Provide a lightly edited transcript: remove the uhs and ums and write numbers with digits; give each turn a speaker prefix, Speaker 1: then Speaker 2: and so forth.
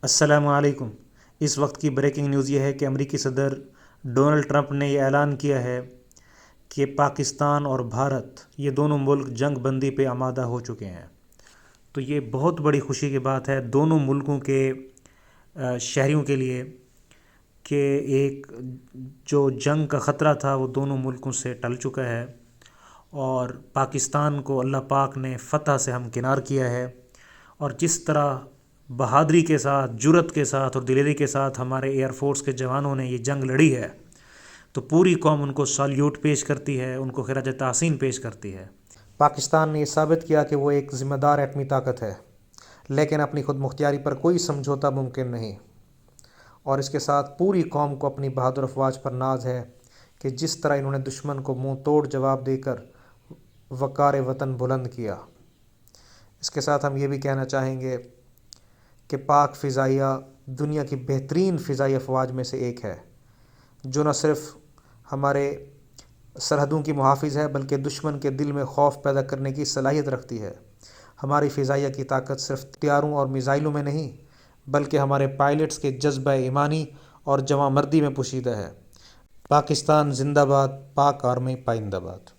Speaker 1: السلام علیکم۔ اس وقت کی بریکنگ نیوز یہ ہے کہ امریکی صدر ڈونلڈ ٹرمپ نے یہ اعلان کیا ہے کہ پاکستان اور بھارت یہ دونوں ملک جنگ بندی پہ آمادہ ہو چکے ہیں۔ تو یہ بہت بڑی خوشی کی بات ہے دونوں ملکوں کے شہریوں کے لیے کہ ایک جو جنگ کا خطرہ تھا وہ دونوں ملکوں سے ٹل چکا ہے، اور پاکستان کو اللہ پاک نے فتح سے ہمکنار کیا ہے۔ اور جس طرح بہادری کے ساتھ، جرأت کے ساتھ اور دلیری کے ساتھ ہمارے ایئر فورس کے جوانوں نے یہ جنگ لڑی ہے، تو پوری قوم ان کو سالیوٹ پیش کرتی ہے، ان کو خراج تحسین پیش کرتی ہے۔
Speaker 2: پاکستان نے یہ ثابت کیا کہ وہ ایک ذمہ دار ایٹمی طاقت ہے، لیکن اپنی خود مختاری پر کوئی سمجھوتا ممکن نہیں۔ اور اس کے ساتھ پوری قوم کو اپنی بہادر افواج پر ناز ہے کہ جس طرح انہوں نے دشمن کو منہ توڑ جواب دے کر وقار وطن بلند کیا۔ اس کے ساتھ ہم یہ بھی کہنا چاہیں گے کہ پاک فضائیہ دنیا کی بہترین فضائی افواج میں سے ایک ہے، جو نہ صرف ہمارے سرحدوں کی محافظ ہے بلکہ دشمن کے دل میں خوف پیدا کرنے کی صلاحیت رکھتی ہے۔ ہماری فضائیہ کی طاقت صرف طیاروں اور میزائلوں میں نہیں بلکہ ہمارے پائلٹس کے جذبہ ایمانی اور جواں مردی میں پوشیدہ ہے۔ پاکستان زندہ باد، پاک آرمی پائندہ باد۔